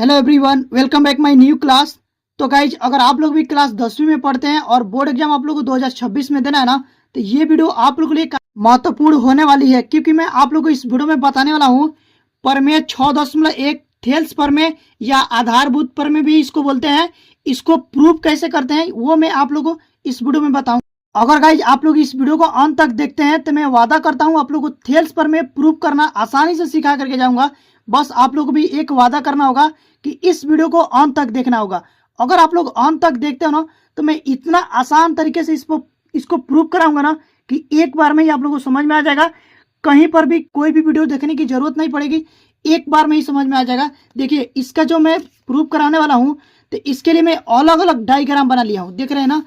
Hello everyone, welcome back my new class. तो guys, अगर आप लोग भी क्लास 10वीं में पढ़ते हैं और बोर्ड एग्जाम आप लोग को 2026 में देना है ना, तो ये वीडियो आप लोगों के लिए महत्वपूर्ण होने वाली है, क्योंकि मैं आप लोग को इस वीडियो में बताने वाला हूँ प्रमेय 6.1 थेल्स प्रमेय या आधारभूत प्रमेय भी इसको बोलते हैं। इसको प्रूव कैसे करते हैं वो मैं आप लोग को इस वीडियो में बताऊँ। अगर गाइज आप लोग इस वीडियो को अंत तक देखते हैं तो मैं वादा करता हूँ आप लोग को थेल्स प्रमेय प्रूव करना आसानी से सिखा करके जाऊंगा। बस आप लोग को भी एक वादा करना होगा कि इस वीडियो को अंत तक देखना होगा। अगर आप लोग अंत तक देखते हो ना, तो मैं इतना आसान तरीके से इसको प्रूव कराऊंगा ना कि एक बार में ही आप लोगों को समझ में आ जाएगा। कहीं पर भी कोई भी वीडियो देखने की जरूरत नहीं पड़ेगी, एक बार में ही समझ में आ जाएगा। देखिए, इसका जो मैं प्रूव कराने वाला हूँ, तो इसके लिए मैं अलग अलग डायग्राम बना लिया हूँ। देख रहे हैं ना,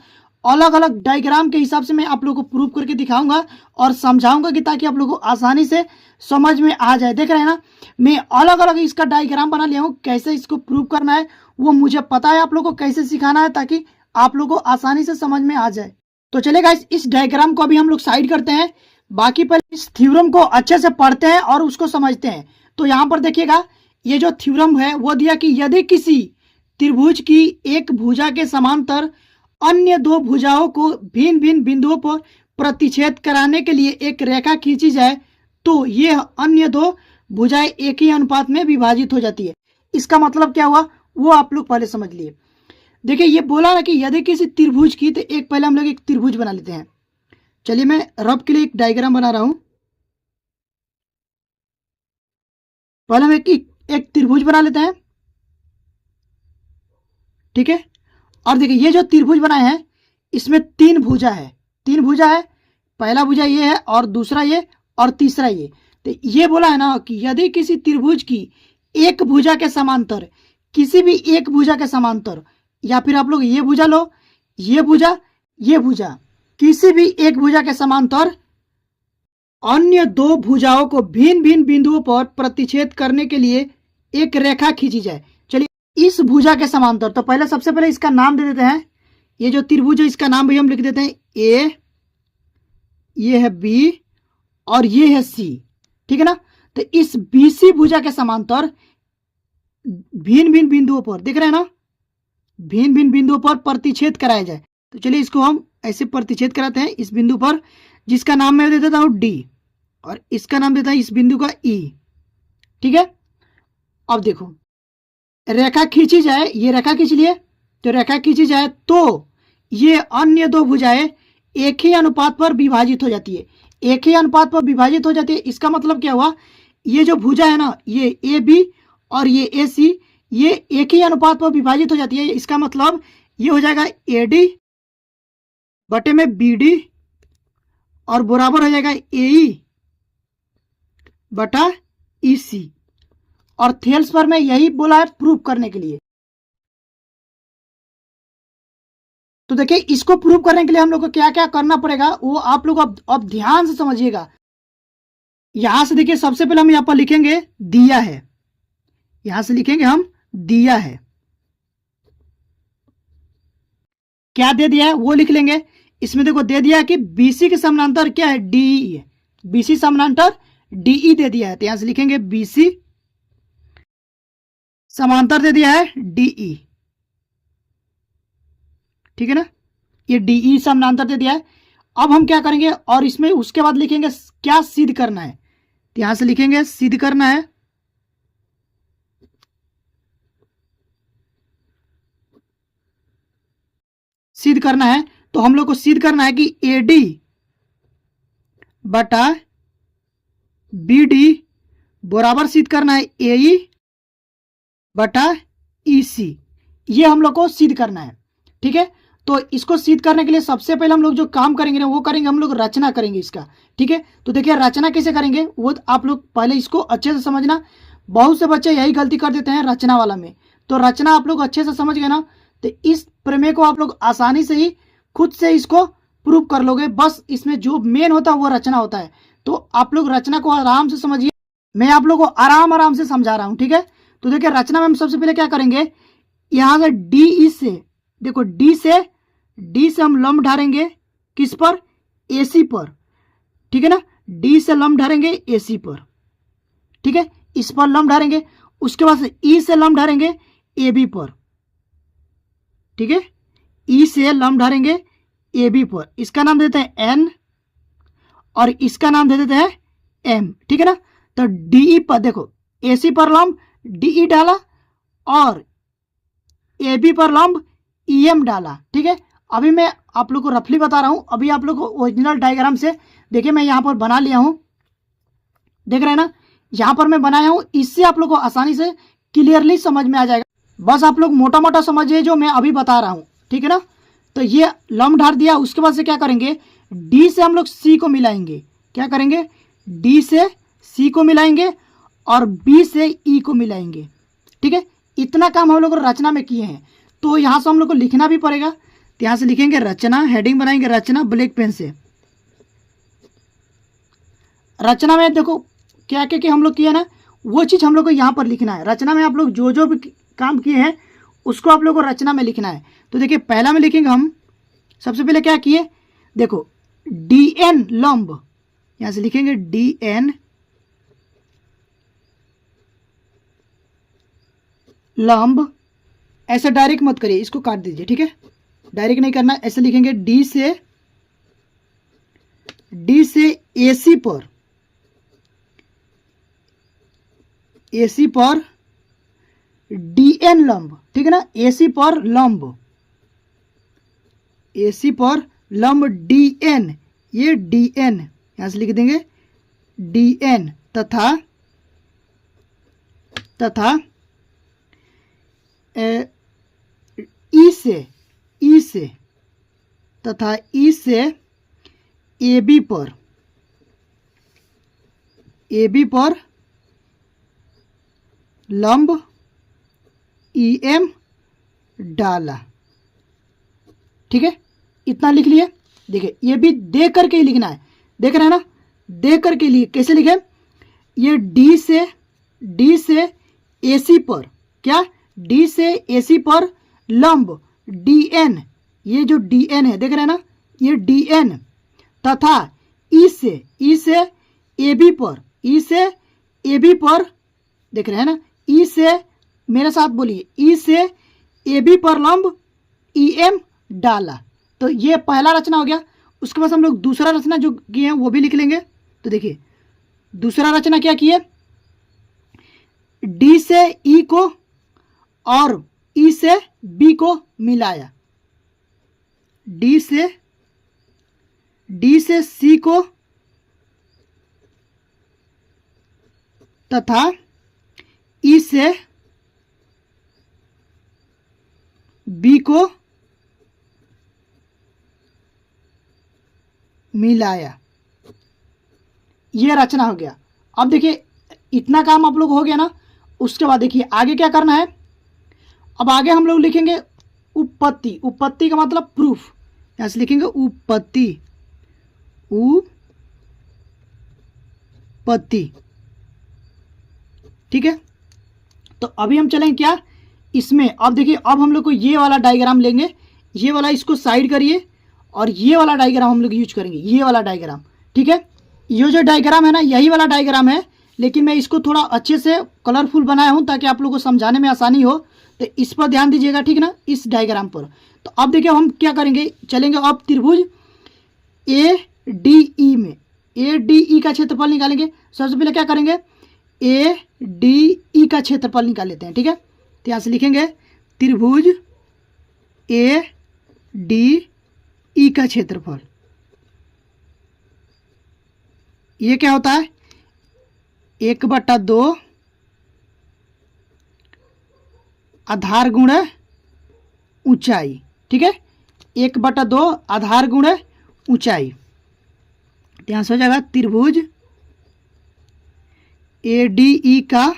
अलग अलग डायग्राम के हिसाब से मैं आप लोगों को प्रूव करके दिखाऊंगा और समझाऊंगा कि ताकि आप लोगों को आसानी से समझ में आ जाए। देख रहे हैं ना, मैं अलग अलग इसका डायग्राम बना लिया हूँ। कैसे इसको प्रूव करना है वो मुझे पता है, आप लोगों को कैसे सिखाना है ताकि आप लोगों को आसानी से समझ में आ जाए। तो चलिए गाइस, इस डायग्राम को अभी हम लोग साइड करते हैं। बाकी पहले इस थ्योरम को अच्छे से पढ़ते हैं और उसको समझते हैं। तो यहाँ पर देखिएगा, ये जो थ्योरम है वो दिया कि यदि किसी त्रिभुज की एक भुजा के समांतर अन्य दो भुजाओं को भिन्न भिन्न बिंदुओं पर प्रतिच्छेद कराने के लिए एक रेखा खींची जाए, तो ये अन्य दो भुजाएं एक ही अनुपात में विभाजित हो जाती है। इसका मतलब क्या हुआ वो आप लोग पहले समझ लिए। देखिए, ये बोला ना कि यदि किसी त्रिभुज की, तो एक पहले हम लोग एक त्रिभुज बना लेते हैं। चलिए, मैं रब के लिए एक डायग्राम बना रहा हूं। पहले हम एक त्रिभुज बना लेते हैं, ठीक है। और देखिए, ये जो त्रिभुज बनाए हैं इसमें तीन भुजा है। पहला भुजा ये है और दूसरा ये और तीसरा ये। तो ये बोला है ना कि यदि किसी त्रिभुज की एक भुजा के समांतर, किसी भी एक भुजा के समांतर, या फिर आप लोग ये भुजा लो, ये भुजा, किसी भी एक भुजा के समांतर अन्य दो भुजाओं को भिन्न भिन्न बिंदुओं पर प्रतिच्छेद करने के लिए एक रेखा खींची जाए। चलिए, इस भुजा के समांतर, तो पहले सबसे पहले इसका नाम दे देते हैं। ये जो त्रिभुज है इसका नाम भी हम लिख देते हैं ए, ये है बी और ये है सी, ठीक है ना। तो इस बीसी भुजा के समांतर भिन्न भिन्न बिंदुओं पर, देख रहे हैं ना, भिन्न भिन्न बिंदुओं पर प्रतिच्छेद कराया जाए। तो चलिए, इसको हम ऐसे प्रतिच्छेद कराते हैं इस बिंदु पर, जिसका नाम मैं दे देता हूं डी, और इसका नाम देता है इस बिंदु का ई, ठीक है। अब देखो, रेखा खींची जाए, ये रेखा खींच लिए, तो रेखा खींची जाए तो ये अन्य दो भुजाएं एक ही अनुपात पर विभाजित हो जाती है। एक ही अनुपात पर विभाजित हो जाती है, इसका मतलब क्या हुआ, ये जो भुजा है ना, ये ए बी और ये ए सी, ये एक ही अनुपात पर विभाजित हो जाती है। इसका मतलब ये हो जाएगा ए डी बटे में बी डी और बराबर हो जाएगा ए ई बटा ई सी। और थेल्स पर मैं यही बोला है प्रूव करने के लिए। तो देखिए, इसको प्रूव करने के लिए हम लोग को क्या क्या करना पड़ेगा वो आप लोग अब ध्यान से समझिएगा। यहां से देखिए, सबसे पहले हम यहां पर लिखेंगे दिया है, यहां से लिखेंगे हम दिया है। क्या दे दिया है वो लिख लेंगे। इसमें देखो दे दिया है कि बीसी के समानांतर क्या है, डीई है। बीसी समानांतर डीई दे दिया है, तो यहां से लिखेंगे बीसी समांतर दे दिया है डीई, ठीक है ना। ये डीई समानांतर दे दिया है। अब हम क्या करेंगे, और इसमें उसके बाद लिखेंगे क्या सिद्ध करना है, तो यहां से लिखेंगे सिद्ध करना है। सिद्ध करना है, तो हम लोग को सिद्ध करना है कि एडी बटा बीडी बराबर सिद्ध करना है एई बटा ईसी। ये हम लोग को सिद्ध करना है, ठीक है। तो इसको सिद्ध करने के लिए सबसे पहले हम लोग जो काम करेंगे ना वो करेंगे, हम लोग रचना करेंगे इसका, ठीक है। तो देखिए, रचना कैसे करेंगे वो आप लोग पहले इसको अच्छे से समझना। बहुत से बच्चे यही गलती कर देते हैं रचना वाला में। तो रचना आप लोग अच्छे से समझ गए ना, तो इस प्रमेय को आप लोग आसानी से ही खुद से इसको प्रूव कर लोगे। बस इसमें जो मेन होता है वो रचना होता है। तो आप लोग रचना को आराम से समझिए, मैं आप लोग को आराम से समझा रहा हूं, ठीक है। तो देखिए, रचना में हम सबसे पहले क्या करेंगे, यहां से डी से, देखो डी से हम लंब ढारेंगे किस पर, एसी पर, ठीक है ना। डी से लंब ढारेंगे एसी पर, ठीक है, इस पर लंब ढारेंगे। उसके बाद ई से लंब ढारेंगे ए बी पर, ठीक है, ई से लंब ढारेंगे ए बी पर, इसका नाम देते हैं एन और इसका नाम दे देते हैं एम, ठीक है ना। तो डीई पर देखो, ए सी पर लंब डीई डाला और ए बी पर लंब ई एम डाला, ठीक है। अभी मैं आप लोग को रफली बता रहा हूं, अभी आप लोग को ओरिजिनल डायग्राम से देखिए मैं यहां पर बना लिया हूं, देख रहे हैं ना, यहां पर मैं बनाया हूं, इससे आप लोग को आसानी से क्लियरली समझ में आ जाएगा। बस आप लोग मोटा मोटा समझिए जो मैं अभी बता रहा हूं, ठीक है ना। तो ये लंब ढार दिया, उसके बाद से क्या करेंगे, डी से हम लोग सी को मिलाएंगे, क्या करेंगे, डी से सी को मिलाएंगे और बी से ई को मिलाएंगे, ठीक है। इतना काम हम लोग रचना में किए हैं, तो यहां से हम लोग को लिखना भी पड़ेगा, तो यहां से लिखेंगे रचना, हेडिंग बनाएंगे रचना ब्लैक पेन से। रचना में देखो क्या क्या हम लोग किए ना, वो चीज हम लोग को यहाँ पर लिखना है। रचना में आप लोग जो जो भी काम किए हैं उसको आप लोग को रचना में लिखना है। तो देखिए पहला में लिखेंगे हम, सबसे पहले क्या किए, देखो डी एन लंब, यहां से लिखेंगे डी एन लंब, ऐसे डायरेक्ट मत करिए, इसको काट दीजिए, ठीक है, डायरेक्ट नहीं करना, ऐसे लिखेंगे डी से एसी पर, एसी पर डीएन लंब, ठीक है ना, एसी पर लंब, एसी पर लंब डीएन, ये डीएन यहां से लिख देंगे डीएन, तथा ई से तथा ई से ए बी पर लंब ई एम डाला, ठीक है, इतना लिख लिए। देखिए ये भी देख करके ही लिखना है, देख रहे हैं ना, देख करके लिए कैसे लिखे, ये डी से एसी पर, क्या, डी से एसी पर लंब डीएन, ये जो डीएन है देख रहे हैं ना, ये डीएन, तथा ई से ए बी पर, ई से ए बी पर, देख रहे हैं ना, ई से, मेरे साथ बोलिए, ई से ए बी पर लंब ई एम डाला। तो ये पहला रचना हो गया। उसके बाद हम लोग दूसरा रचना जो किए हैं वो भी लिख लेंगे। तो देखिए दूसरा रचना क्या किए, डी से ई को और ई से बी को मिलाया, डी से सी को तथा ई से बी को मिलाया, ये रचना हो गया। अब देखिए इतना काम आप लोग हो गया ना। उसके बाद देखिए आगे क्या करना है, अब आगे हम लोग लिखेंगे उपपत्ति। उपपत्ति का मतलब प्रूफ, यहां से लिखेंगे उपपत्ति, उपपत्ति, ठीक है। तो अभी हम चलेंगे क्या इसमें, अब देखिए अब हम लोग को ये वाला डायग्राम लेंगे, ये वाला इसको साइड करिए और ये वाला डायग्राम हम लोग यूज करेंगे, ये वाला डायग्राम, ठीक है। ये जो डायग्राम है ना यही वाला डायग्राम है, लेकिन मैं इसको थोड़ा अच्छे से कलरफुल बनाया हूं ताकि आप लोगों को समझाने में आसानी हो। तो इस पर ध्यान दीजिएगा, ठीक है ना, इस डायग्राम पर। तो अब देखिए हम क्या करेंगे, चलेंगे अब त्रिभुज ए डी ई में, ए डी ई का क्षेत्रफल निकालेंगे। सबसे पहले क्या करेंगे, ए डी ई का क्षेत्रफल निकाल लेते हैं, ठीक है। तो यहाँ से लिखेंगे त्रिभुज ए डी ई का क्षेत्रफल, ये क्या होता है, 1/2 आधार गुण ऊंचाई, ठीक है, 1/2 आधार गुण ऊंचाई। ध्यान से हो जाएगा त्रिभुज ए डी ई का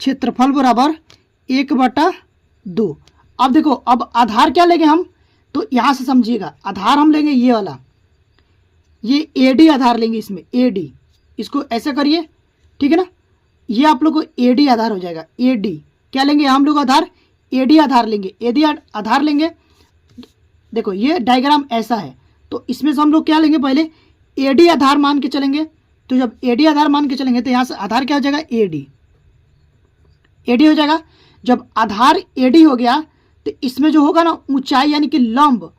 क्षेत्रफल बराबर 1/2। अब देखो अब आधार क्या लेंगे हम, तो यहां से समझिएगा, आधार हम लेंगे ये वाला, ये एडी आधार लेंगे, इसमें एडी, इसको ऐसे करिए, ठीक है ना, ये आप लोग को एडी आधार हो जाएगा। एडी क्या लेंगे हम लोग, आधार एडी आधार लेंगे, एडी आधार लेंगे। देखो ये डायग्राम ऐसा है, तो इसमें से हम लोग क्या लेंगे, पहले एडी आधार मान के चलेंगे। तो जब AD आधार मान के चलेंगे तो यहाँ से आधार क्या हो जाएगा, AD हो जाएगा। जब आधार AD हो गया तो इसमें जो होगा ना ऊंचाई यानी कि लंब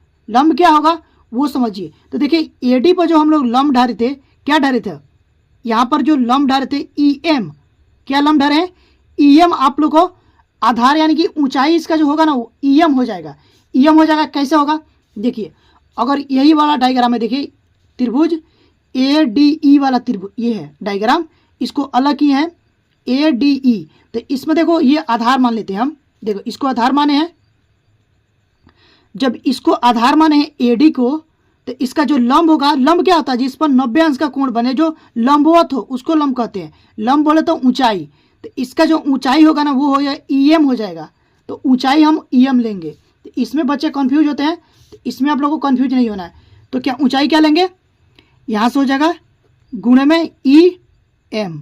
क्या होगा वो समझिए। तो देखिए AD पर जो हम लोग लंब ढारे थे, क्या ढारे थे, यहाँ पर जो लंब ढारे थे EM, क्या लंब ढारे हैं, EM। आप लोग को आधार यानी कि ऊंचाई इसका जो होगा ना वो EM हो जाएगा। EM हो जाएगा, कैसे होगा देखिए, अगर यही वाला डायग्राम है, देखिए त्रिभुज ADE वाला त्रिभुज, ये है डायग्राम, इसको अलग ही है ADE। तो इसमें देखो ये आधार मान लेते हैं हम, देखो इसको आधार माने हैं। जब इसको आधार माने हैं AD को, तो इसका जो लंब होगा, लंब क्या होता है, जिस पर 90 अंश का कोण बने, जो लंबवत हो उसको लंब कहते हैं। लंब बोले तो ऊंचाई, तो इसका जो ऊंचाई होगा ना वो हो जाएगा EM हो जाएगा। तो ऊंचाई हम EM लेंगे। तो इसमें बच्चे कंफ्यूज होते हैं, तो इसमें आप लोगों को कंफ्यूज नहीं होना है। तो क्या ऊंचाई क्या लेंगे, यहाँ से हो जाएगा गुणे में EM,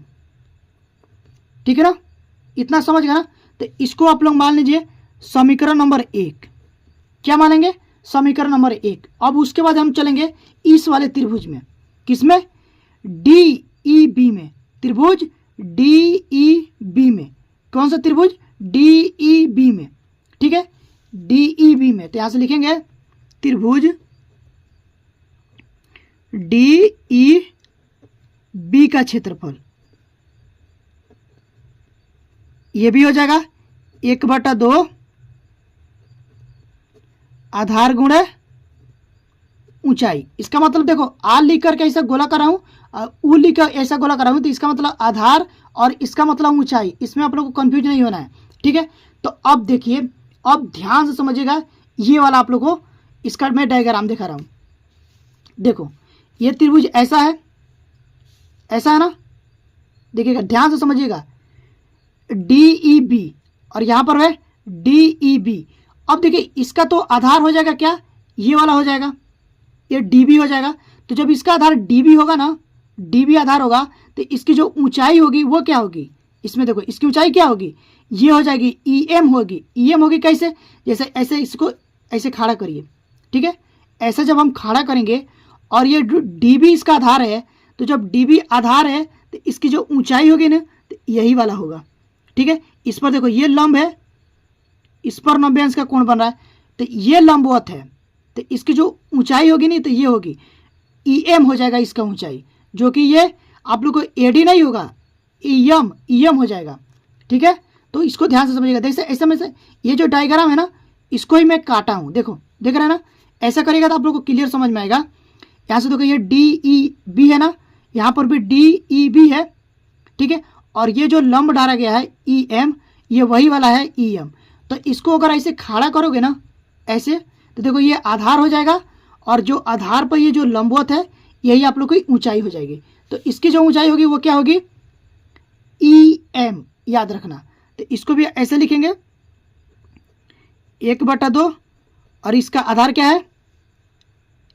ठीक है ना, इतना समझ गया ना। तो इसको आप लोग मान लीजिए समीकरण नंबर 1, क्या मानेंगे, समीकरण नंबर 1। अब उसके बाद हम चलेंगे इस वाले त्रिभुज में, किसमें, DEB में, त्रिभुज DEB में। कौन सा त्रिभुज, DEB में, ठीक है, DEB में। तो यहां से लिखेंगे त्रिभुज DEB का क्षेत्रफल, ये भी हो जाएगा 1/2 आधार गुणे ऊंचाई। इसका मतलब देखो आर लिख करके ऐसा गोला कर रहा हूँ, ऊ लिख कर ऐसा गोला कर रहा हूँ, तो इसका मतलब आधार और इसका मतलब ऊंचाई। इसमें आप लोग को कंफ्यूज नहीं होना है, ठीक है। तो अब देखिए, अब ध्यान से समझिएगा, ये वाला आप लोग को इसका मैं डायग्राम दिखा रहा हूँ। देखो ये त्रिभुज ऐसा है, ऐसा है ना, देखिएगा ध्यान से समझिएगा, DEB और यहाँ पर है DEB। अब देखिए इसका तो आधार हो जाएगा क्या, ये वाला हो जाएगा, ये DB हो जाएगा। तो जब इसका आधार DB होगा ना, DB आधार होगा, तो इसकी जो ऊंचाई होगी वो क्या होगी, इसमें देखो इसकी ऊंचाई क्या होगी, ये हो जाएगी EM होगी। EM होगी कैसे, जैसे ऐसे इसको ऐसे खड़ा करिए, ठीक है, ऐसे जब हम खड़ा करेंगे और ये DB इसका आधार है, तो जब DB आधार है तो इसकी जो ऊंचाई होगी ना तो यही वाला होगा, ठीक है। इस पर देखो ये लंब है, इस पर 90 अंश का कोण बन रहा है, तो ये लंबवत है, तो इसकी जो ऊंचाई होगी नहीं तो ये होगी EM हो जाएगा इसका ऊंचाई, जो कि ये आप लोग को AD नहीं होगा, EM हो जाएगा, ठीक है। तो इसको ध्यान से समझिएगा। देखिए ऐसा में से ये जो डायग्राम है ना, इसको ही मैं काटा हूँ, देखो देख रहे हैं ना, ऐसा करेगा तो आप लोग को क्लियर समझ में आएगा। यहाँ से देखो ये DEB है ना, यहाँ पर भी DEB है, ठीक है, और ये जो लंब डाला गया है EM, ये वही वाला है EM। तो इसको अगर ऐसे खड़ा करोगे ना ऐसे, तो देखो ये आधार हो जाएगा, और जो आधार पर ये जो लंबवत है यही आप लोग की ऊंचाई हो जाएगी। तो इसकी जो ऊंचाई होगी वो क्या होगी, EM, याद रखना। तो इसको भी ऐसे लिखेंगे 1/2, और इसका आधार क्या है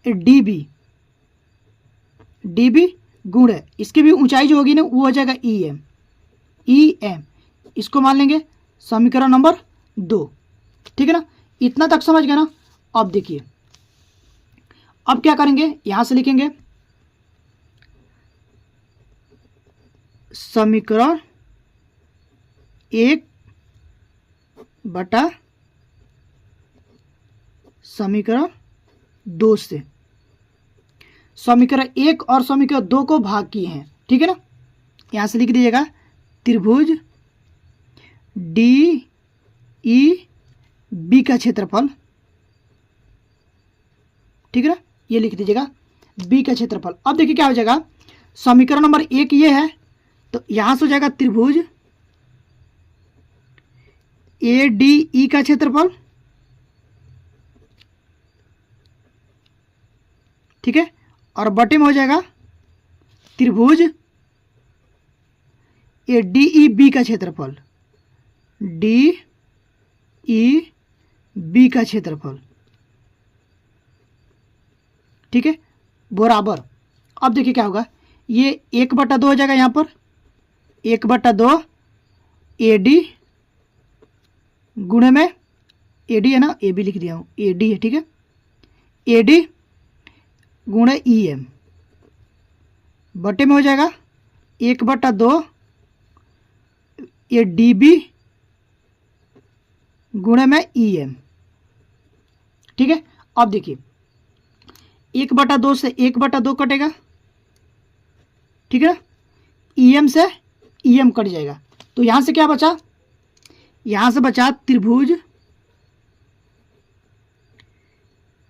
DB गुणे इसकी भी ऊंचाई जो होगी ना वो हो जाएगा EM। इसको मान लेंगे समीकरण नंबर 2, ठीक है ना, इतना तक समझ गए ना। अब देखिए अब क्या करेंगे, यहां से लिखेंगे समीकरण 1 बटा समीकरण 2 से समीकरण 1 और समीकरण 2 को भाग किए हैं, ठीक है ना। यहां से लिख दीजिएगा त्रिभुज DEB का क्षेत्रफल, ठीक है ना, ये लिख दीजिएगा B का क्षेत्रफल। अब देखिए क्या हो जाएगा, समीकरण नंबर 1 ये है, तो यहां से हो जाएगा त्रिभुज ADE का क्षेत्रफल, ठीक है, और बटे में हो जाएगा त्रिभुज DEB का क्षेत्रफल, DEB का क्षेत्रफल, ठीक है, बराबर। अब देखिए क्या होगा, ये 1/2 हो जाएगा, यहाँ पर 1/2 AD गुणे में AD है ना, AB लिख दिया हूँ, AD है, ठीक है, AD गुणे EM बटे में हो जाएगा 1/2 ये DB गुणे में EM। ठीक है, अब देखिए 1/2 से 1/2 कटेगा, ठीक है ना, EM से EM कट जाएगा, तो यहां से क्या बचा, यहां से बचा त्रिभुज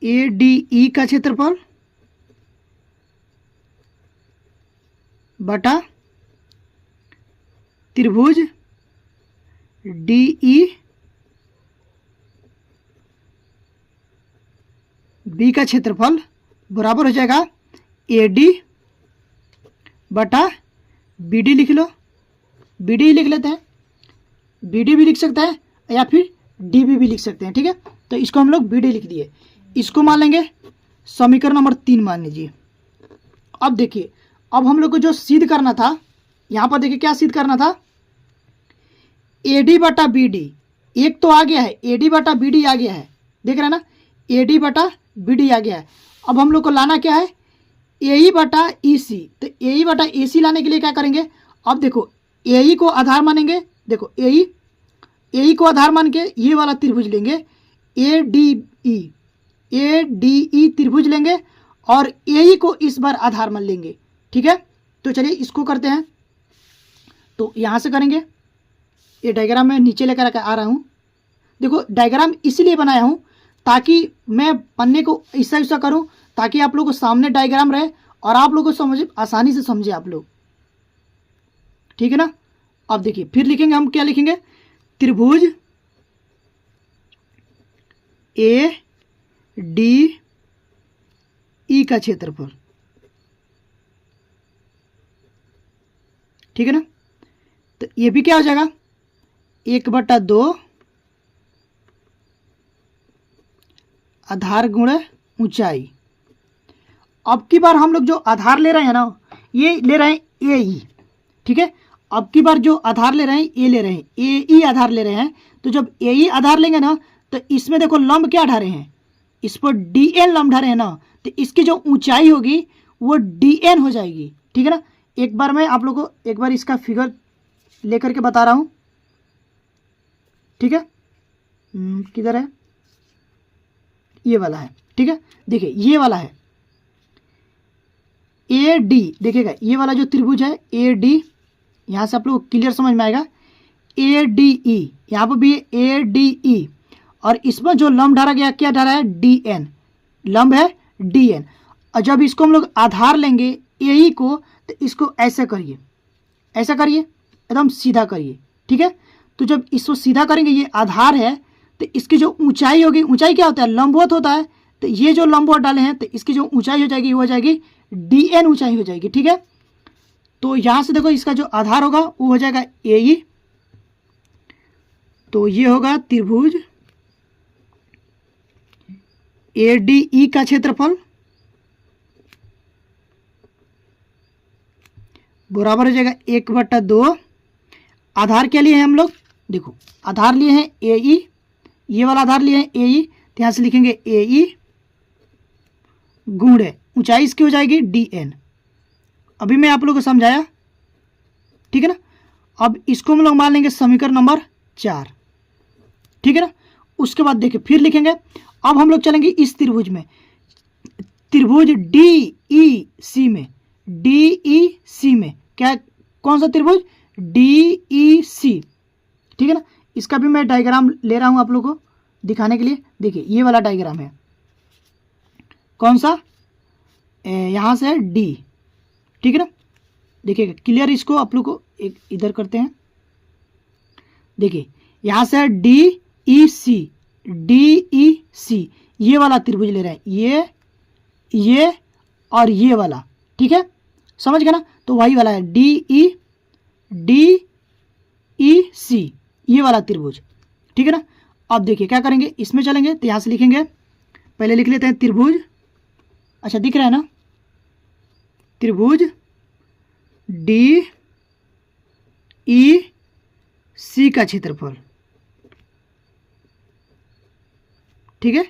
ADE का क्षेत्रफल बटा त्रिभुज DEB का क्षेत्रफल बराबर हो जाएगा AD बटा BD। लिख लो, BD लिख लेते हैं, BD भी लिख सकते हैं या फिर DB भी लिख सकते हैं। ठीक है, तो इसको हम लोग BD लिख दिए, इसको मान लेंगे समीकरण नंबर 3 मान लीजिए। अब देखिए, अब हम लोग को जो सिद्ध करना था, यहां पर देखिए क्या सिद्ध करना था, AD बटा BD, एक तो आ गया है, AD बटा BD आ गया है, देख रहे हैं ना, AD बटा BD आ गया है। अब हम लोग को लाना क्या है, AE बटा EC। तो AE बटा AC लाने के लिए क्या करेंगे, अब देखो AE को आधार मानेंगे, देखो AE को आधार मान के ये वाला त्रिभुज लेंगे, ADE त्रिभुज लेंगे और AE को इस बार आधार मान लेंगे। ठीक है, तो चलिए इसको करते हैं। तो यहां से करेंगे, ये डायग्राम मैं नीचे लेकर आ रहा हूं। देखो डायग्राम इसलिए बनाया हूं ताकि मैं पन्ने को ऐसा ऐसा करूं ताकि आप लोगों को सामने डायग्राम रहे और आप लोगों को समझ आसानी से समझे आप लोग। ठीक है ना, अब देखिए फिर लिखेंगे, हम क्या लिखेंगे, त्रिभुज ADE का क्षेत्रफल। ठीक है ना, तो ये भी क्या हो जाएगा, 1/2 आधार गुणे ऊंचाई। अब की बार हम लोग जो आधार ले रहे हैं ना, ये ले रहे हैं AE। ठीक है, अब की बार जो आधार ले रहे हैं ये ले रहे हैं AE आधार ले रहे हैं। तो जब AE आधार लेंगे ना, तो इसमें देखो लंब क्या ढा रहे हैं, इस पर DN लंब ढा रहे हैं ना, तो इसकी जो ऊंचाई होगी वो DN हो जाएगी। ठीक है ना, एक बार मैं आप लोगों को एक बार इसका फिगर लेकर के बता रहा हूं। ठीक है, किधर है, ये वाला है। ठीक है, देखिए ये वाला है AD, देखिएगा ये वाला जो त्रिभुज है AD, यहां से आप लोग क्लियर समझ में आएगा, ADE, यहां पर भी ADE, और इसमें जो लंब डाला गया क्या डाला है, DN, लंब है DN। और जब इसको हम लोग आधार लेंगे AE को, तो इसको ऐसे करिए, ऐसा करिए, एकदम सीधा करिए। ठीक है, तो जब इसको सीधा करेंगे, ये आधार है, तो इसकी जो ऊंचाई होगी, ऊंचाई क्या होता है, लंबवत होता है, तो ये जो लंबवत डाले हैं तो इसकी जो ऊंचाई हो जाएगी वो हो जाएगी DN ऊंचाई हो जाएगी। ठीक है, तो यहां से देखो इसका जो आधार होगा वो हो जाएगा AE, तो ये होगा त्रिभुज ADE का क्षेत्रफल बराबर हो जाएगा 1/2, आधार क्या लिए हैं हम लोग, देखो आधार लिए हैं AE, ये वाला आधार लिए हैं AE, तो यहां से लिखेंगे AE गुणे ऊंचाई इसकी हो जाएगी DN। अभी मैं आप लोगों को समझाया, ठीक है ना। अब इसको हम लोग मान लेंगे समीकरण नंबर 4। ठीक है ना, उसके बाद देखिए फिर लिखेंगे, अब हम लोग चलेंगे इस त्रिभुज में, त्रिभुज DEC में, DEC में क्या, कौन सा त्रिभुज, DEC। ठीक है ना, इसका भी मैं डायग्राम ले रहा हूं आप लोगों को दिखाने के लिए। देखिए ये वाला डायग्राम है, कौन सा, यहां से D। ठीक है ना, देखिएगा क्लियर, इसको आप लोग को एक इधर करते हैं। देखिए यहां से DEC, DEC ये वाला त्रिभुज ले रहे हैं, ये और ये वाला। ठीक है, समझ गए ना, तो वही वाला है DEC ये वाला त्रिभुज। ठीक है ना, अब देखिए क्या करेंगे, इसमें चलेंगे, तो यहां से लिखेंगे, पहले लिख लेते हैं त्रिभुज, अच्छा दिख रहा है ना, त्रिभुज DEC का क्षेत्रफल। ठीक है,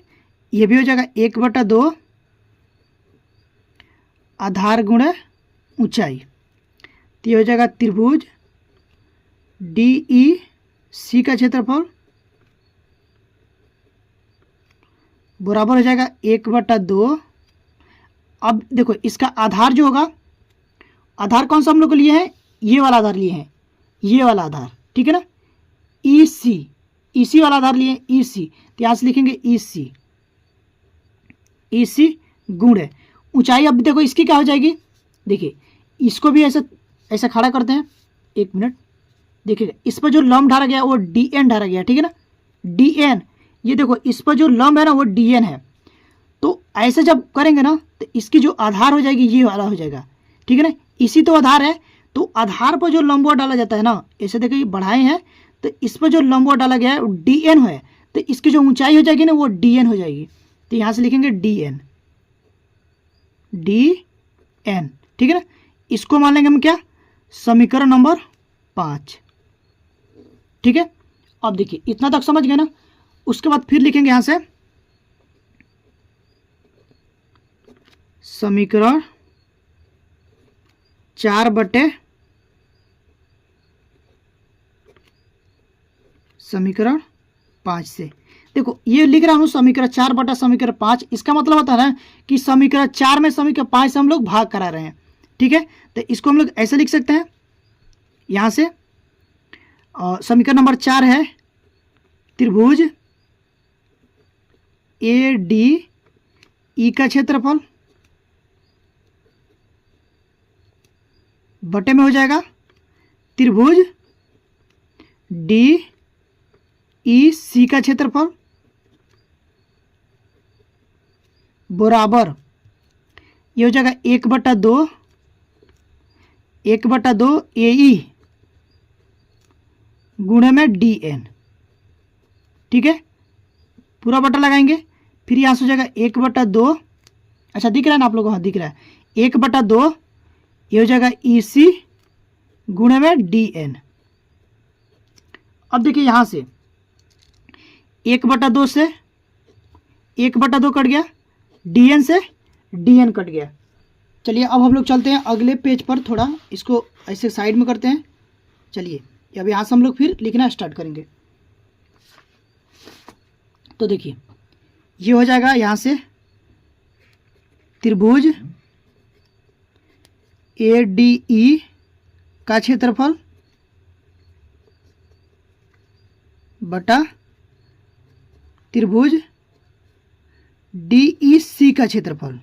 ये भी हो जाएगा 1/2 आधार गुणे ऊंचाई। तो ये हो जाएगा त्रिभुज DEC का क्षेत्रफल बराबर हो जाएगा 1/2। अब देखो इसका आधार जो होगा, आधार कौन सा हम लोग को लिए हैं, ये वाला आधार लिए हैं, ये वाला आधार, ठीक है ना, EC वाला आधार लिए हैं, EC। तो यहाँ से लिखेंगे EC गुण है ऊंचाई। अब देखो इसकी क्या हो जाएगी, देखिए इसको भी ऐसा ऐसा खड़ा करते हैं, 1 मिनट। देखिएगा इस पर जो लंब ढारा गया वो DN ढारा गया, ठीक है ना, DN। ये देखो इस पर जो लंब है ना वो DN है। तो ऐसे जब करेंगे ना तो इसकी जो आधार हो जाएगी ये वाला हो जाएगा, ठीक है ना। इसी तो आधार है, तो आधार पर जो लंबवत डाला जाता है ना, ऐसे देखिए ये बढ़ाए हैं तो इस पर जो लंबवत डाला गया है वो DN है, तो इसकी जो ऊंचाई हो जाएगी ना वो DN हो जाएगी। तो यहाँ से लिखेंगे DN, ठीक है ना। इसको मान लेंगे हम क्या, समीकरण नंबर 5, ठीक है। अब देखिए इतना तक समझ गए ना। उसके बाद फिर लिखेंगे यहां से समीकरण 4/5 से। देखो ये लिख रहा हूं समीकरण 4/5। इसका मतलब होता है ना कि समीकरण 4 में समीकरण 5 से हम लोग भाग करा रहे हैं, ठीक है। तो इसको हम लोग ऐसे लिख सकते हैं यहां से, और समीकरण नंबर 4 है त्रिभुज ADE का क्षेत्रफल बटे में हो जाएगा त्रिभुज DEC का क्षेत्रफल बराबर ये हो जाएगा 1/2 AE गुणे में DN, ठीक है। पूरा बटा लगाएंगे, फिर यहाँ से हो जाएगा 1/2। अच्छा दिख रहा है ना आप लोगों को, हाँ दिख रहा है, 1/2 ये हो जाएगा EC गुणे में DN। अब देखिए यहाँ से 1/2 से 1/2 कट गया, DN से DN कट गया। चलिए अब हम लोग चलते हैं अगले पेज पर, थोड़ा इसको ऐसे साइड में करते हैं। चलिए अब यहाँ से हम लोग फिर लिखना स्टार्ट करेंगे। तो देखिए ये हो जाएगा यहाँ से त्रिभुज ADE का क्षेत्रफल बटा त्रिभुज DEC का क्षेत्रफल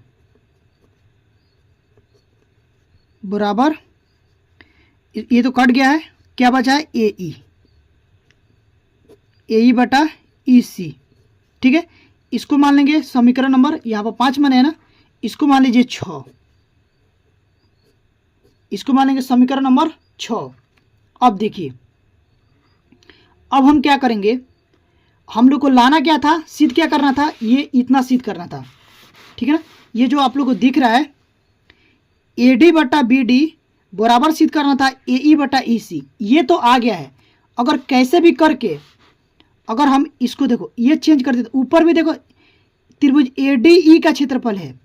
बराबर, ये तो कट गया है, क्या बचा है AE बटा EC, ठीक है। इसको मान लेंगे समीकरण नंबर, यहाँ पर 5 माने है ना, इसको मान लीजिए 6, इसको मान लेंगे समीकरण नंबर 6। अब देखिए अब हम क्या करेंगे, हम लोग को लाना क्या था, सिद्ध क्या करना था, ये इतना सिद्ध करना था, ठीक है ना। ये जो आप लोग को दिख रहा है AD बटा BD बराबर सिद्ध करना था AE बटा EC, ये तो आ गया है। अगर कैसे भी करके अगर हम इसको देखो ये चेंज कर देते, ऊपर भी देखो त्रिभुज ADE का क्षेत्रफल है,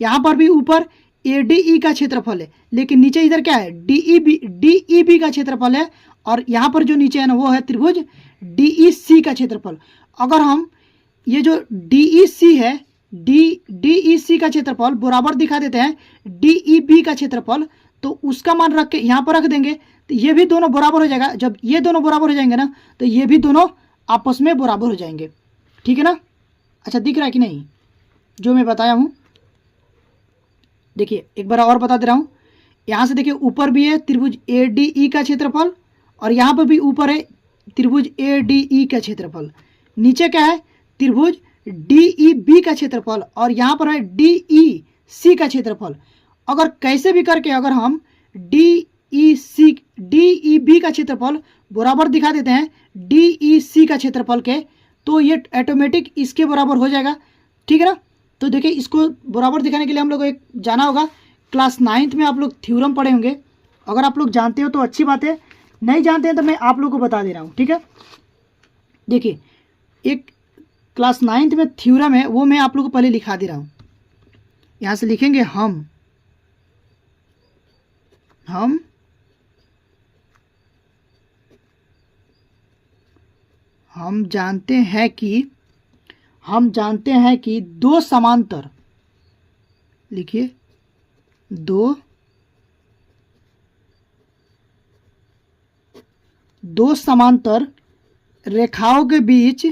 यहाँ पर भी ऊपर ADE का क्षेत्रफल है, लेकिन नीचे इधर क्या है DEB का क्षेत्रफल है, और यहाँ पर जो नीचे है ना वो है त्रिभुज DEC का क्षेत्रफल। अगर हम ये जो DEC है DEC का क्षेत्रफल बराबर दिखा देते हैं DEB का क्षेत्रफल, तो उसका मान रख के यहाँ पर रख देंगे, तो ये भी दोनों बराबर हो जाएगा। जब ये दोनों बराबर हो जाएंगे ना तो ये भी दोनों आपस में बराबर हो जाएंगे, ठीक है ना। अच्छा दिख रहा है कि नहीं जो मैं बताया हूँ। देखिए एक बार और बता दे रहा हूँ, यहाँ से देखिए ऊपर भी है त्रिभुज ADE का क्षेत्रफल, और यहाँ पर भी ऊपर है त्रिभुज ADE का क्षेत्रफल, नीचे क्या है त्रिभुज DEB का क्षेत्रफल, और यहाँ पर है DEC का क्षेत्रफल। अगर कैसे भी करके अगर हम DEB का क्षेत्रफल बराबर दिखा देते हैं DEC का क्षेत्रफल के, तो ये ऑटोमेटिक इसके बराबर हो जाएगा, ठीक है ना। तो देखिए इसको बराबर दिखाने के लिए हम लोग एक जाना होगा, क्लास 9th में आप लोग थ्योरम पढ़े होंगे। अगर आप लोग जानते हो तो अच्छी बात है, नहीं जानते हैं तो मैं आप लोग को बता दे रहा हूँ, ठीक है। देखिए एक क्लास 9th में थ्योरम है, वो मैं आप लोग को पहले लिखा दे रहा हूँ। यहाँ से लिखेंगे हम हम जानते हैं कि दो समांतर, लिखिए, दो समांतर रेखाओं के बीच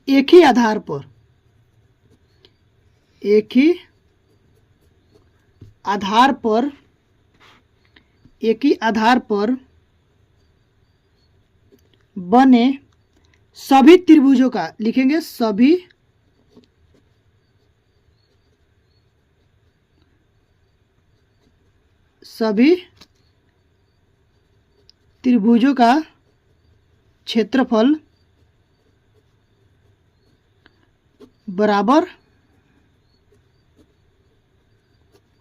एक ही आधार पर बने सभी त्रिभुजों का, लिखेंगे सभी त्रिभुजों का क्षेत्रफल बराबर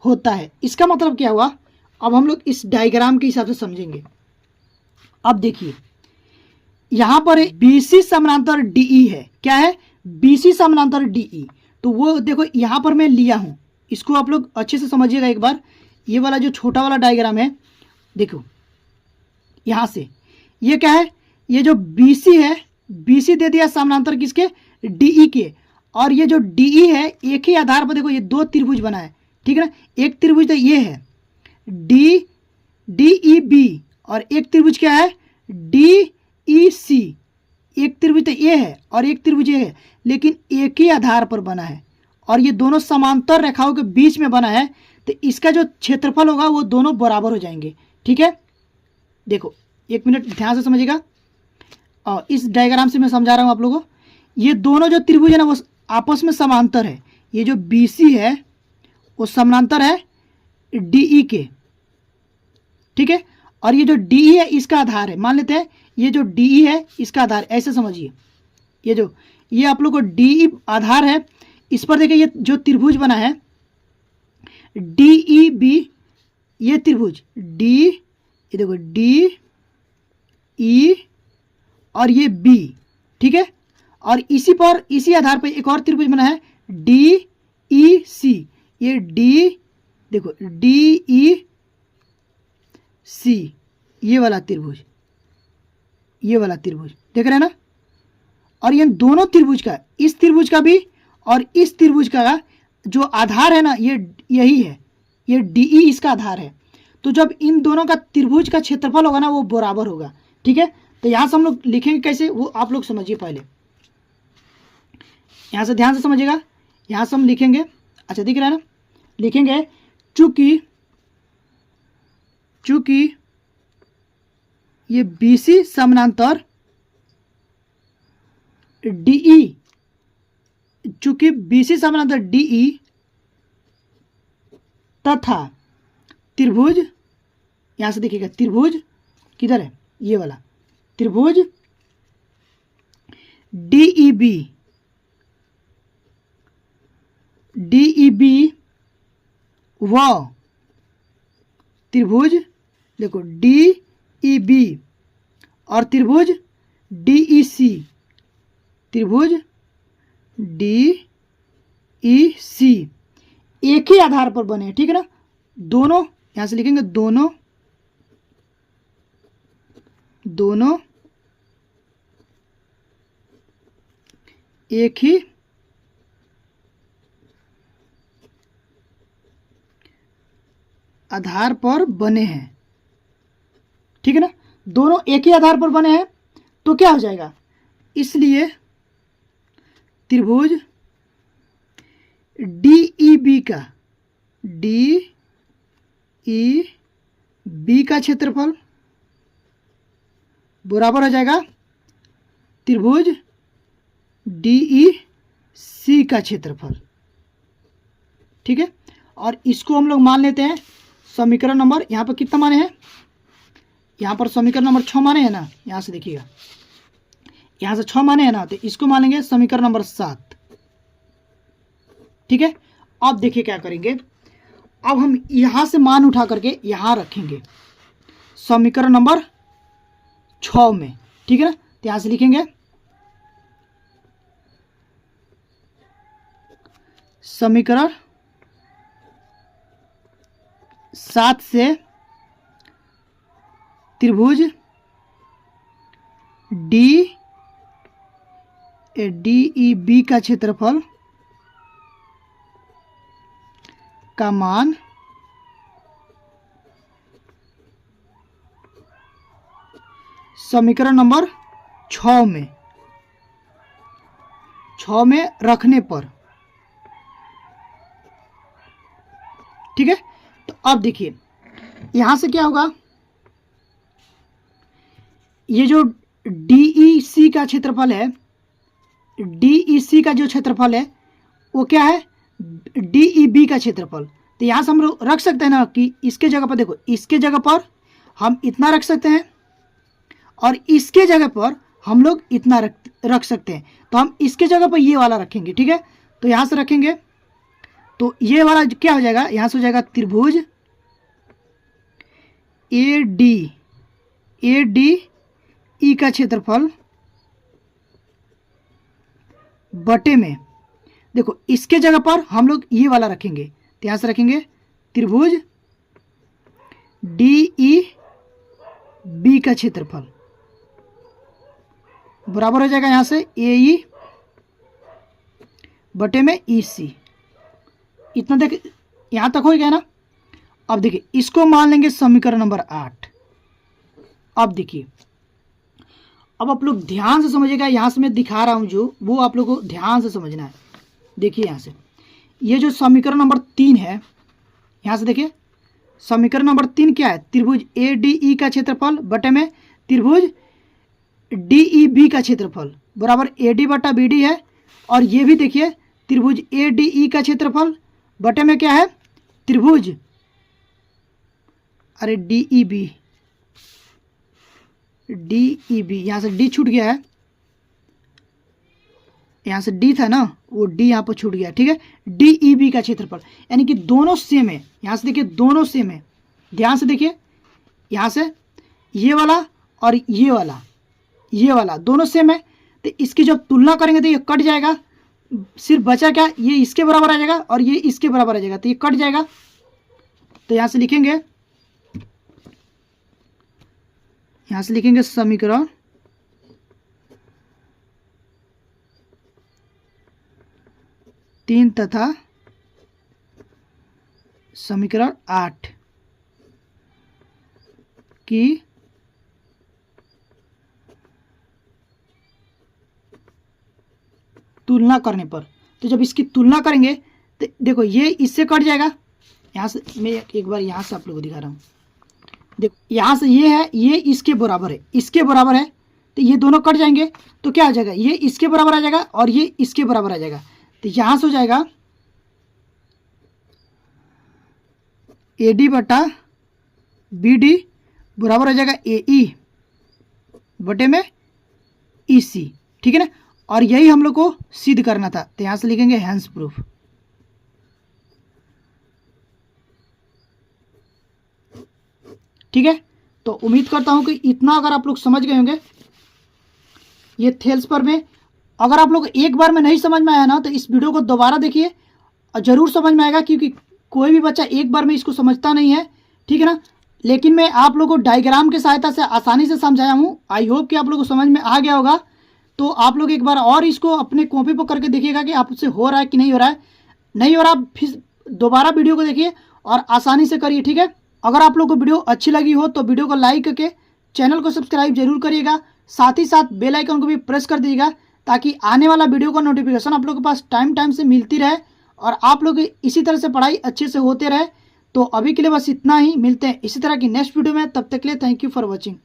होता है। इसका मतलब क्या हुआ, अब हम लोग इस डायग्राम के हिसाब से समझेंगे। अब देखिए, यहां पर BC समानांतर DE है। क्या है? BC समानांतर DE। तो वो देखो यहां पर मैं लिया हूं, इसको आप लोग अच्छे से समझिएगा एक बार। ये वाला जो छोटा वाला डायग्राम है, देखो यहां से ये क्या है, ये जो BC है, BC दे दिया समानांतर किसके? DE के। और ये जो DE है, एक ही आधार पर देखो ये दो त्रिभुज बना है, ठीक है ना। एक त्रिभुज तो ये है DEB, और एक त्रिभुज क्या है? DEC। एक त्रिभुज तो ये है और एक त्रिभुज ये है, लेकिन एक ही आधार पर बना है और ये दोनों समांतर रेखाओं के बीच में बना है, तो इसका जो क्षेत्रफल होगा वो दोनों बराबर हो जाएंगे, ठीक है। देखो एक मिनट ध्यान से समझिएगा, और इस डायग्राम से मैं समझा रहा हूं आप लोगों को। ये दोनों जो त्रिभुज है ना वो आपस में समांतर है। ये जो BC है वो समांतर है DE के, ठीक है। और ये जो DE है इसका आधार है, मान लेते हैं ये जो DE है इसका आधार, ऐसे समझिए। ये आप लोग को DE आधार है, इस पर देखिए ये जो त्रिभुज बना है DEB, ये त्रिभुज ये देखो DE और ये B, ठीक है। और इसी आधार पर एक और त्रिभुज बना है DEC। ये देखो DEC, ये वाला त्रिभुज देख रहे हैं ना। और ये दोनों त्रिभुज का, इस त्रिभुज का भी और इस त्रिभुज का जो आधार है ना, ये यही है, ये DE इसका आधार है। तो जब इन दोनों का त्रिभुज का क्षेत्रफल होगा ना वो बराबर होगा, ठीक है। तो यहां से हम लोग लिखेंगे कैसे, वो आप लोग समझिए। पहले यहां से ध्यान से समझिएगा, यहां से हम लिखेंगे, अच्छा दिख रहा है ना, लिखेंगे चूंकि ये BC समानांतर DE, चूंकि BC समानांतर DE तथा त्रिभुज, यहां से देखिएगा त्रिभुज किधर है, ये वाला त्रिभुज DEB व त्रिभुज, देखो DEB और त्रिभुज DEC, एक ही आधार पर बने, ठीक है ना। दोनों यहां से लिखेंगे, दोनों एक ही आधार पर बने हैं, ठीक है ना। दोनों एक ही आधार पर बने हैं तो क्या हो जाएगा, इसलिए त्रिभुज DEB का क्षेत्रफल बराबर हो जाएगा त्रिभुज DEC का क्षेत्रफल, ठीक है। और इसको हम लोग मान लेते हैं समीकरण नंबर, यहाँ पर कितना माने हैं, यहाँ पर समीकरण नंबर 6 माने हैं ना। यहाँ से देखिएगा, यहाँ से 6 माने हैं ना, तो इसको मानेंगे समीकरण नंबर 7, ठीक है। अब देखिए क्या करेंगे, अब हम यहाँ से मान उठा करके यहाँ रखेंगे समीकरण नंबर 6 में, ठीक है ना। तो यहाँ से लिखेंगे समीकरण 7 से त्रिभुज DEB का क्षेत्रफल का मान समीकरण नंबर 6 में रखने पर। ठीक है, तो अब देखिए यहां से क्या होगा, ये जो DEC का क्षेत्रफल है, DEC का जो क्षेत्रफल है वो क्या है, DEB का क्षेत्रफल। तो यहां से हम लोग रख सकते हैं ना कि इसके जगह पर, देखो इसके जगह पर हम इतना रख सकते हैं और इसके जगह पर हम लोग इतना रख सकते हैं। तो हम इसके जगह पर ये वाला रखेंगे। ठीक है, तो यहां से रखेंगे तो ये वाला क्या हो जाएगा, यहां से हो जाएगा त्रिभुज ADE का क्षेत्रफल बटे में, देखो इसके जगह पर हम लोग ये वाला रखेंगे। तो यहां से रखेंगे त्रिभुज DEB का क्षेत्रफल बराबर हो जाएगा यहां से AE बटे में EC। इतना देख यहां तक हो गया ना। अब देखिए इसको मान लेंगे समीकरण नंबर 8। अब देखिए, अब आप लोग ध्यान से समझिएगा, यहां से मैं दिखा रहा हूं जो, वो आप लोगों को ध्यान से समझना है। देखिए यहां से ये जो समीकरण नंबर 3 है, यहां से देखिए समीकरण नंबर 3 क्या है, त्रिभुज ADE का क्षेत्रफल बटे में त्रिभुज DEB का क्षेत्रफल बराबर AD बटा BD है। और ये भी देखिए त्रिभुज ADE का क्षेत्रफल बटे में क्या है, त्रिभुज DEB यहां से D छूट गया है, यहां से D था ना, वो D यहां पर छूट गया। ठीक है, DEB का क्षेत्रफल, यानी कि दोनों सेम है। यहां से देखिए दोनों सेम है, ध्यान से देखिए, यहां से ये वाला और ये वाला दोनों सेम है। तो इसकी जब तुलना करेंगे तो ये कट जाएगा, सिर्फ बचा क्या, ये इसके बराबर आ जाएगा और ये इसके बराबर आ जाएगा, तो ये कट जाएगा। तो यहां से लिखेंगे, समीकरण 3 तथा समीकरण 8 की तुलना करने पर। तो जब इसकी तुलना करेंगे तो देखो ये इससे कट जाएगा। यहाँ से मैं एक बार यहाँ से आप लोगों को दिखा रहा हूँ, देखो यहाँ से ये है, ये इसके बराबर है, इसके बराबर है, तो ये दोनों कट जाएंगे। तो क्या आ जाएगा, ये इसके बराबर आ जाएगा और ये इसके बराबर आ जाएगा। तो यहाँ से हो जाएगा AD बटा BD बराबर हो जाएगा AE बटे में EC। ठीक है ना, और यही हम लोग को सिद्ध करना था। तो यहां से लिखेंगे हेंस प्रूफ। ठीक है, तो उम्मीद करता हूं कि इतना अगर आप लोग समझ गए होंगे ये थेल्स पर में। अगर आप लोग एक बार में नहीं समझ में आया ना तो इस वीडियो को दोबारा देखिए और ज़रूर समझ में आएगा, क्योंकि कोई भी बच्चा एक बार में इसको समझता नहीं है। ठीक है ना, लेकिन मैं आप लोगों को डायग्राम की सहायता से आसानी से समझाया हूँ। आई होप कि आप लोगों को समझ में आ गया होगा। तो आप लोग एक बार और इसको अपने कॉपी पर करके देखिएगा कि आपसे हो रहा है कि नहीं हो रहा है। नहीं हो रहा, फिर दोबारा वीडियो को देखिए और आसानी से करिए। ठीक है, अगर आप लोग को वीडियो अच्छी लगी हो तो वीडियो को लाइक करके चैनल को सब्सक्राइब जरूर करिएगा, साथ ही साथ बेल आइकन को भी प्रेस कर दीजिएगा, ताकि आने वाला वीडियो का नोटिफिकेशन आप लोग के पास टाइम से मिलती रहे और आप लोग इसी तरह से पढ़ाई अच्छे से होते रहे। तो अभी के लिए बस इतना ही, मिलते हैं इसी तरह की नेक्स्ट वीडियो में। तब तक के लिए थैंक यू फॉर वॉचिंग।